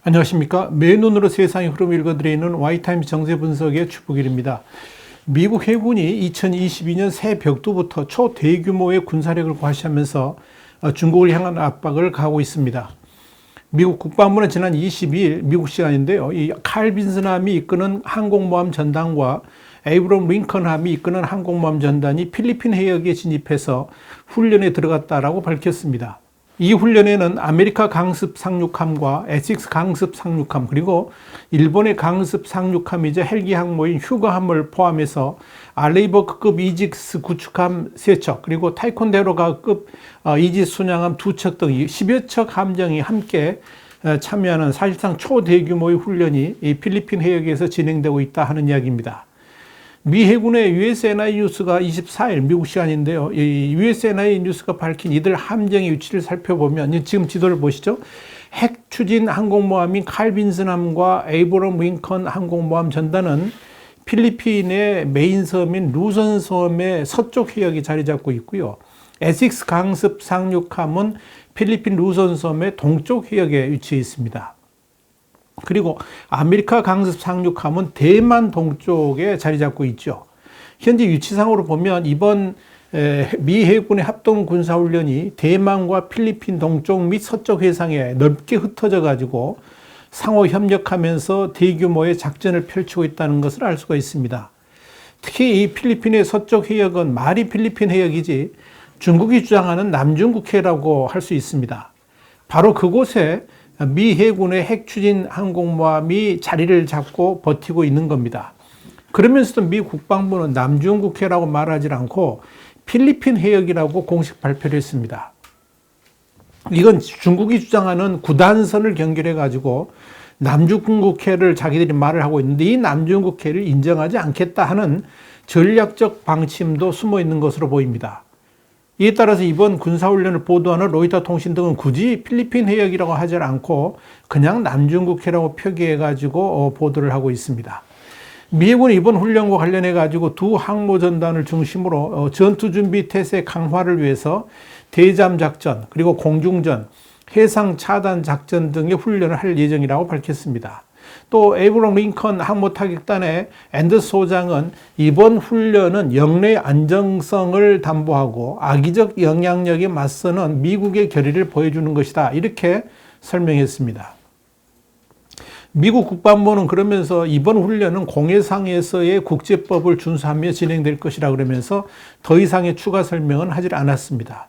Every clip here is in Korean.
안녕하십니까. 맨눈으로 세상의 흐름을 읽어드리는 와이타임즈 정세 분석의 주북일입니다. 미국 해군이 2022년 새 벽두부터 초대규모의 군사력을 과시하면서 중국을 향한 압박을 가하고 있습니다. 미국 국방부는 지난 22일 미국 시간인데요. 이 칼 빈슨함이 이끄는 항공모함 전단과 에이브럼 링컨함이 이끄는 항공모함 전단이 필리핀 해역에 진입해서 훈련에 들어갔다라고 밝혔습니다. 이 훈련에는 아메리카 강습 상륙함과 에식스 강습 상륙함, 그리고 일본의 강습 상륙함이자 헬기 항모인 휴가함을 포함해서 알레이버크급 이지스 구축함 3척, 그리고 타이콘데로가급 이지스 순양함 2척 등 10여 척 함정이 함께 참여하는 사실상 초대규모의 훈련이 이 필리핀 해역에서 진행되고 있다 하는 이야기입니다. 미 해군의 USNI 뉴스가 24일 미국 시간인데요. 이 USNI 뉴스가 밝힌 이들 함정의 위치를 살펴보면 지금 지도를 보시죠. 핵 추진 항공모함인 칼 빈슨함과 에이브럼 링컨 항공모함 전단은 필리핀의 메인 섬인 루선 섬의 서쪽 해역에 자리 잡고 있고요. 에식스 강습 상륙함은 필리핀 루선 섬의 동쪽 해역에 위치해 있습니다. 그리고 아메리카 강습 상륙함은 대만 동쪽에 자리 잡고 있죠. 현재 위치상으로 보면 이번 미 해군의 합동 군사훈련이 대만과 필리핀 동쪽 및 서쪽 해상에 넓게 흩어져 가지고 상호 협력하면서 대규모의 작전을 펼치고 있다는 것을 알 수가 있습니다. 특히 이 필리핀의 서쪽 해역은 말이 필리핀 해역이지 중국이 주장하는 남중국해라고 할 수 있습니다. 바로 그곳에 미 해군의 핵 추진 항공모함이 자리를 잡고 버티고 있는 겁니다. 그러면서도 미 국방부는 남중국해라고 말하지 않고 필리핀 해역이라고 공식 발표를 했습니다. 이건 중국이 주장하는 구단선을 경계해 가지고 남중국해를 자기들이 말을 하고 있는데 이 남중국해를 인정하지 않겠다 하는 전략적 방침도 숨어 있는 것으로 보입니다. 이에 따라서 이번 군사훈련을 보도하는 로이터 통신 등은 굳이 필리핀 해역이라고 하지 않고 그냥 남중국해라고 표기해가지고 보도를 하고 있습니다. 미 해군은 이번 훈련과 관련해가지고 두 항모전단을 중심으로 전투준비 태세 강화를 위해서 대잠 작전, 그리고 공중전, 해상 차단 작전 등의 훈련을 할 예정이라고 밝혔습니다. 또 에이브럼 링컨 항모 타격단의 앤더스 소장은 이번 훈련은 영내 안정성을 담보하고 악의적 영향력에 맞서는 미국의 결의를 보여주는 것이다, 이렇게 설명했습니다. 미국 국방부는 그러면서 이번 훈련은 공해상에서의 국제법을 준수하며 진행될 것이라 그러면서 더 이상의 추가 설명은 하지 않았습니다.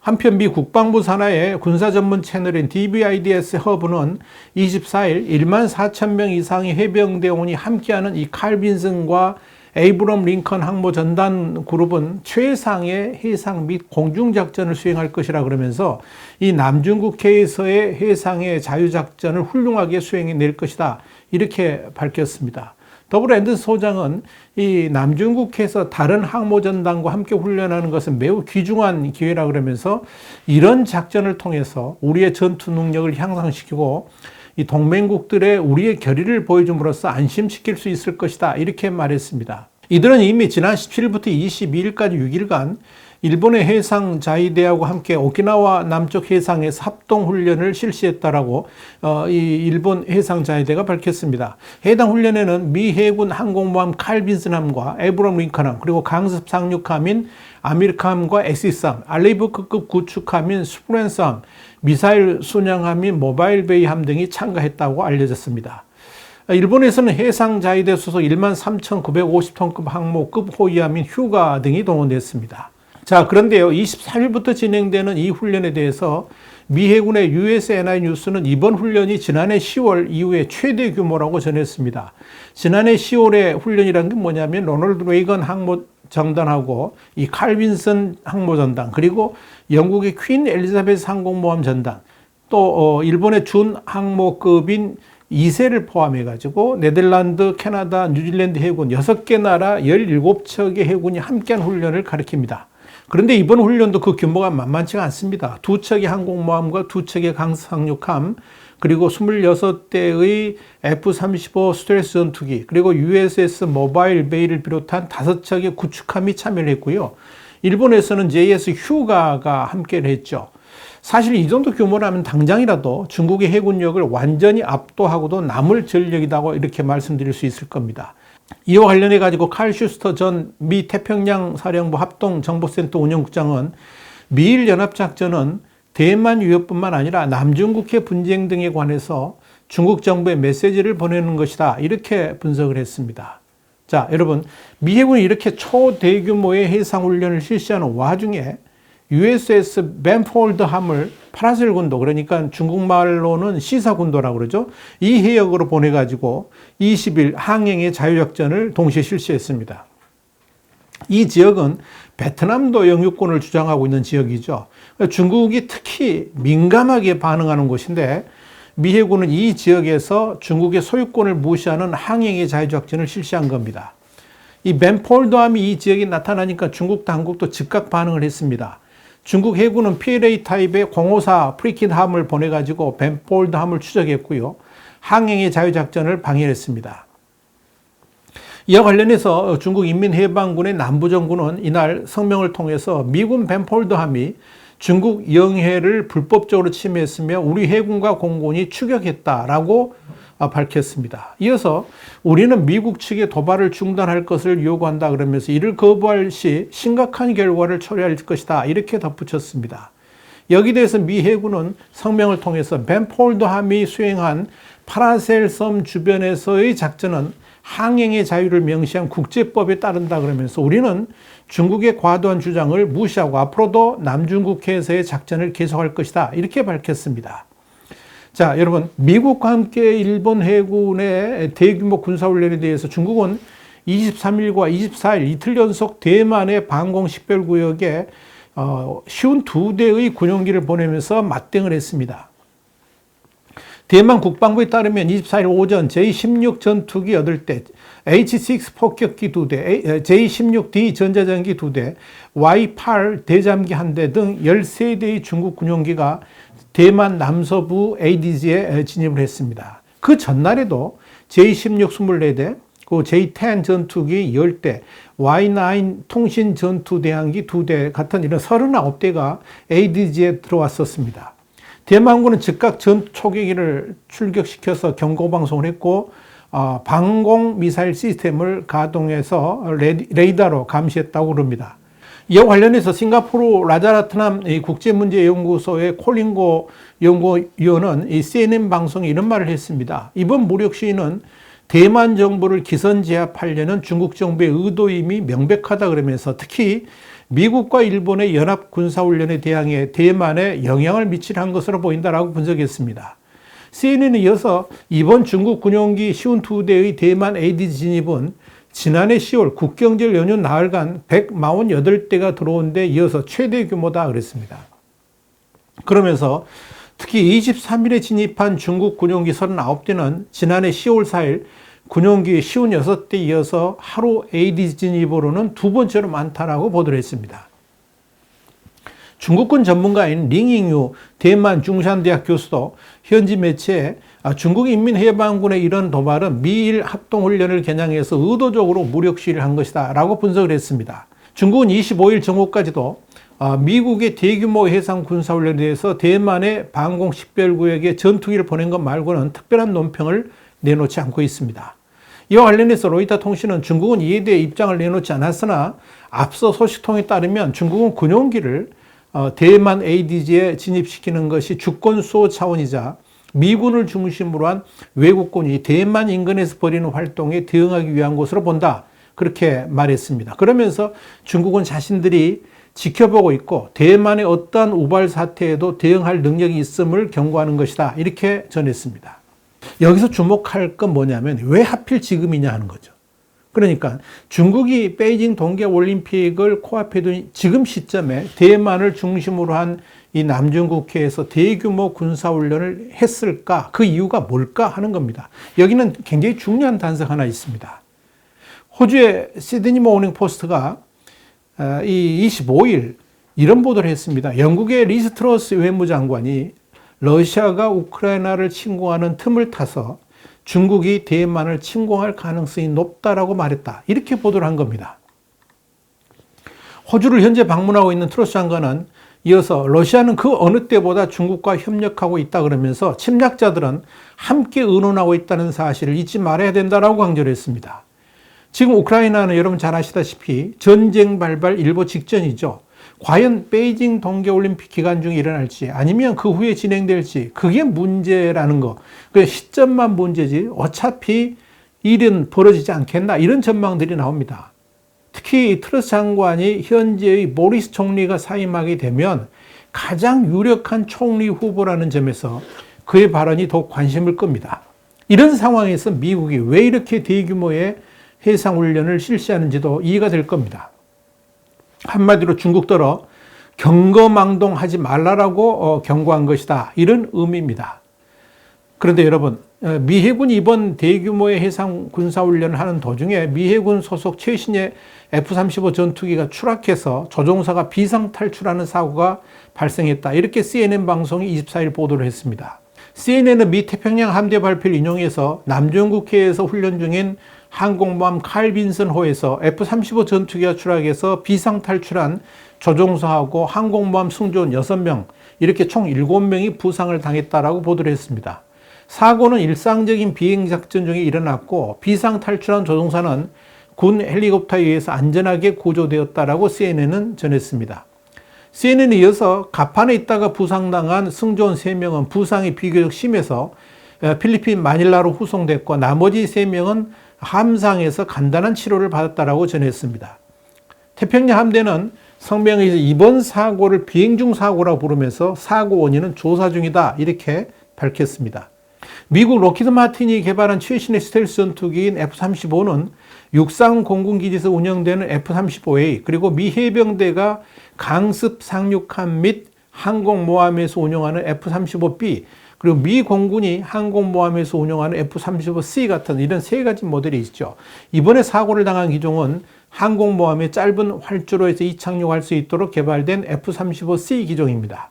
한편 미 국방부 산하의 군사 전문 채널인 DBIDS 허브는 24일 1만 4천 명 이상의 해병대원이 함께하는 이 칼 빈슨과 에이브럼 링컨 항모 전단 그룹은 최상의 해상 및 공중작전을 수행할 것이라 그러면서 이 남중국해에서의 해상의 자유작전을 훌륭하게 수행해낼 것이다, 이렇게 밝혔습니다. 더불어 앤더스 소장은 이 남중국해에서 다른 항모전단과 함께 훈련하는 것은 매우 귀중한 기회라 그러면서 이런 작전을 통해서 우리의 전투 능력을 향상시키고 이 동맹국들의 우리의 결의를 보여줌으로써 안심시킬 수 있을 것이다, 이렇게 말했습니다. 이들은 이미 지난 17일부터 22일까지 6일간 일본의 해상 자위대하고 함께 오키나와 남쪽 해상에서 합동훈련을 실시했다라고 이 일본 해상 자위대가 밝혔습니다. 해당 훈련에는 미 해군 항공모함 칼 빈슨함과 에이브럼 링컨함, 그리고 강습 상륙함인 아메리카함과 엑시스함, 알레이버크급 구축함인 스프랜스함, 미사일 순양함인 모바일베이함 등이 참가했다고 알려졌습니다. 일본에서는 해상 자위대 소속 1만 3,950톤급 항모급 호위함인 휴가 등이 동원됐습니다. 자, 그런데요, 24일부터 진행되는 이 훈련에 대해서 미 해군의 USNI 뉴스는 이번 훈련이 지난해 10월 이후에 최대 규모라고 전했습니다. 지난해 10월에 훈련이란 게 뭐냐면 로널드 레이건 항모 전단하고 이 칼 빈슨 항모 전단, 그리고 영국의 퀸 엘리자베스 항공모함 전단, 또 일본의 준 항모급인 2세를 포함해가지고 네덜란드, 캐나다, 뉴질랜드 해군 6개 나라 17척의 해군이 함께한 훈련을 가리킵니다. 그런데 이번 훈련도 그 규모가 만만치가 않습니다. 2척의 항공모함과 2척의 강상륙함, 그리고 26대의 F-35 스트레스 전투기, 그리고 USS 모바일 베이를 비롯한 5척의 구축함이 참여를 했고요. 일본에서는 JS 휴가가 함께를 했죠. 사실 이 정도 규모라면 당장이라도 중국의 해군력을 완전히 압도하고도 남을 전력이라고 이렇게 말씀드릴 수 있을 겁니다. 이와 관련해 가지고 칼 슈스터 전 미 태평양 사령부 합동정보센터 운영국장은 미일 연합작전은 대만 위협뿐만 아니라 남중국해 분쟁 등에 관해서 중국 정부에 메시지를 보내는 것이다, 이렇게 분석을 했습니다. 자, 여러분, 미 해군이 이렇게 초대규모의 해상훈련을 실시하는 와중에 USS 벤폴드함을 파라셀 군도, 그러니까 중국말로는 시사군도라고 그러죠. 이 해역으로 보내가지고 20일 항행의 자유작전을 동시에 실시했습니다. 이 지역은 베트남도 영유권을 주장하고 있는 지역이죠. 중국이 특히 민감하게 반응하는 곳인데 미 해군은 이 지역에서 중국의 소유권을 무시하는 항행의 자유작전을 실시한 겁니다. 이 벤폴드함이 이 지역에 나타나니까 중국도 한국도 즉각 반응을 했습니다. 중국 해군은 PLA 타입의 054 프리킷함을 보내가지고 벤폴드함을 추적했고요. 항행의 자유작전을 방해했습니다. 이와 관련해서 중국 인민해방군의 남부정부는 이날 성명을 통해서 미군 벤폴드함이 중국 영해를 불법적으로 침해했으며 우리 해군과 공군이 추격했다라고 밝혔습니다. 이어서 우리는 미국 측의 도발을 중단할 것을 요구한다 그러면서 이를 거부할 시 심각한 결과를 초래할 것이다, 이렇게 덧붙였습니다. 여기에 대해서 미 해군은 성명을 통해서 벤폴드함이 수행한 파라셀 섬 주변에서의 작전은 항행의 자유를 명시한 국제법에 따른다 그러면서 우리는 중국의 과도한 주장을 무시하고 앞으로도 남중국해에서의 작전을 계속할 것이다, 이렇게 밝혔습니다. 자, 여러분, 미국과 함께 일본 해군의 대규모 군사훈련에 대해서 중국은 23일과 24일 이틀 연속 대만의 방공식별구역에 쉬운 2대의 군용기를 보내면서 맞대응을 했습니다. 대만 국방부에 따르면 24일 오전 J-16 전투기 8대, H-6 폭격기 2대, J-16D 전자전기 2대, Y-8 대잠기 1대 등 13대의 중국 군용기가 대만 남서부 ADG에 진입을 했습니다. 그 전날에도 J-16 24대, J-10 전투기 10대, Y-9 통신 전투 대항기 2대 같은 이런 39대가 ADG에 들어왔었습니다. 대만군은 즉각 전 초계기를 출격시켜서 경고방송을 했고 방공 미사일 시스템을 가동해서 레이더로 감시했다고 합니다. 이와 관련해서 싱가포르 라자라트남 국제문제연구소의 콜링고 연구위원은 이 CNN 방송에 이런 말을 했습니다. 이번 무력 시위는 대만 정부를 기선제압하려는 중국 정부의 의도임이 명백하다 그러면서 특히 미국과 일본의 연합 군사훈련에 대항해 대만에 영향을 미치려 한 것으로 보인다라고 분석했습니다. CNN에 이어서 이번 중국 군용기 쉬운 2대의 대만 AD 진입은 지난해 10월 국경절 연휴 나흘간 148대가 들어온 데 이어서 최대 규모다 그랬습니다. 그러면서 특히 23일에 진입한 중국 군용기 39대는 지난해 10월 4일 군용기 쉬운 6대 이어서 하루 AD 진입으로는 두 번째로 많다라고 보도를 했습니다. 중국군 전문가인 링잉유 대만 중산대학 교수도 현지 매체에 중국 인민해방군의 이런 도발은 미일 합동훈련을 겨냥해서 의도적으로 무력 시위를 한 것이다 라고 분석을 했습니다. 중국은 25일 정오까지도 미국의 대규모 해상 군사훈련에 대해서 대만의 방공식별구역에 전투기를 보낸 것 말고는 특별한 논평을 내놓지 않고 있습니다. 이와 관련해서 로이터 통신은 중국은 이에 대해 입장을 내놓지 않았으나 앞서 소식통에 따르면 중국은 군용기를 대만 ADG에 진입시키는 것이 주권 수호 차원이자 미군을 중심으로 한 외국군이 대만 인근에서 벌이는 활동에 대응하기 위한 것으로 본다, 그렇게 말했습니다. 그러면서 중국은 자신들이 지켜보고 있고 대만의 어떠한 우발 사태에도 대응할 능력이 있음을 경고하는 것이다, 이렇게 전했습니다. 여기서 주목할 건 뭐냐면 왜 하필 지금이냐 하는 거죠. 그러니까 중국이 베이징 동계올림픽을 코앞에 둔 지금 시점에 대만을 중심으로 한 이 남중국해에서 대규모 군사훈련을 했을까? 그 이유가 뭘까 하는 겁니다. 여기는 굉장히 중요한 단서가 하나 있습니다. 호주의 시드니 모닝 포스트가 이 25일 이런 보도를 했습니다. 영국의 리즈 트러스 외무장관이 러시아가 우크라이나를 침공하는 틈을 타서 중국이 대만을 침공할 가능성이 높다라고 말했다. 이렇게 보도를 한 겁니다. 호주를 현재 방문하고 있는 트러스 장관은 이어서 러시아는 그 어느 때보다 중국과 협력하고 있다 그러면서 침략자들은 함께 의논하고 있다는 사실을 잊지 말아야 된다라고 강조를 했습니다. 지금 우크라이나는 여러분 잘 아시다시피 전쟁 발발 일보 직전이죠. 과연 베이징 동계올림픽 기간 중에 일어날지 아니면 그 후에 진행될지 그게 문제라는 거. 그 시점만 문제지 어차피 일은 벌어지지 않겠나 이런 전망들이 나옵니다. 특히 트러스 장관이 현재의 보리스 총리가 사임하게 되면 가장 유력한 총리 후보라는 점에서 그의 발언이 더욱 관심을 끕니다. 이런 상황에서 미국이 왜 이렇게 대규모의 해상훈련을 실시하는지도 이해가 될 겁니다. 한마디로 중국더러 경거망동하지 말라라고 경고한 것이다. 이런 의미입니다. 그런데 여러분, 미 해군이 이번 대규모의 해상 군사훈련을 하는 도중에 미 해군 소속 최신의 F-35 전투기가 추락해서 조종사가 비상탈출하는 사고가 발생했다. 이렇게 CNN 방송이 24일 보도를 했습니다. CNN은 미 태평양 함대 발표를 인용해서 남중국해에서 훈련 중인 항공모함 칼 빈슨 호에서 F-35 전투기가 추락해서 비상탈출한 조종사하고 항공모함 승조원 6명, 이렇게 총 7명이 부상을 당했다라고 보도를 했습니다. 사고는 일상적인 비행작전 중에 일어났고 비상탈출한 조종사는 군 헬리콥터에 의해서 안전하게 구조되었다라고 CNN은 전했습니다. CNN에 이어서 갑판에 있다가 부상당한 승조원 3명은 부상이 비교적 심해서 필리핀 마닐라로 후송됐고 나머지 3명은 함상에서 간단한 치료를 받았다라고 전했습니다. 태평양 함대는 성명에서 이번 사고를 비행 중 사고라고 부르면서 사고 원인은 조사 중이다 이렇게 밝혔습니다. 미국 록히드 마틴이 개발한 최신의 스텔스 전투기인 F-35는 육상 공군기지에서 운영되는 F-35A 그리고 미 해병대가 강습 상륙함 및 항공모함에서 운영하는 F-35B 그리고 미 공군이 항공모함에서 운영하는 F-35C 같은 이런 3가지 모델이 있죠. 이번에 사고를 당한 기종은 항공모함의 짧은 활주로에서 이착륙할 수 있도록 개발된 F-35C 기종입니다.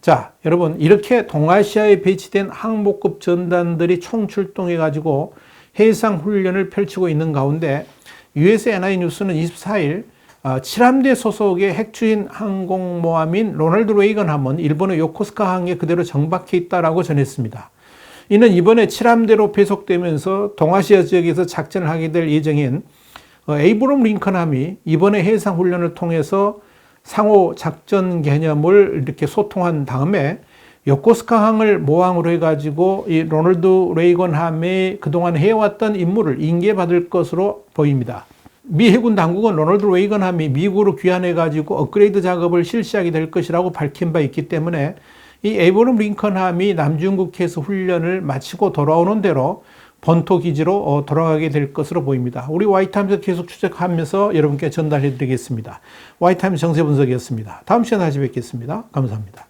자, 여러분 이렇게 동아시아에 배치된 항모급 전단들이 총출동해가지고 해상훈련을 펼치고 있는 가운데 USA NI뉴스는 24일 7함대 소속의 핵추진 항공모함인 로널드 레이건 함은 일본의 요코스카 항에 그대로 정박해 있다라고 전했습니다. 이는 이번에 7함대로 배속되면서 동아시아 지역에서 작전을 하게 될 예정인 에이브럼 링컨 함이 이번에 해상훈련을 통해서 상호 작전 개념을 이렇게 소통한 다음에 요코스카 항을 모항으로 해가지고 이 로널드 레이건 함이 그동안 해왔던 임무를 인계받을 것으로 보입니다. 미 해군 당국은 로널드 레이건 함이 미국으로 귀환해가지고 업그레이드 작업을 실시하게 될 것이라고 밝힌 바 있기 때문에 이 에이브럼 링컨 함이 남중국해에서 훈련을 마치고 돌아오는 대로 본토 기지로 돌아가게 될 것으로 보입니다. 우리 와이타임스 계속 추적하면서 여러분께 전달해 드리겠습니다. 와이타임스 정세 분석이었습니다. 다음 시간에 다시 뵙겠습니다. 감사합니다.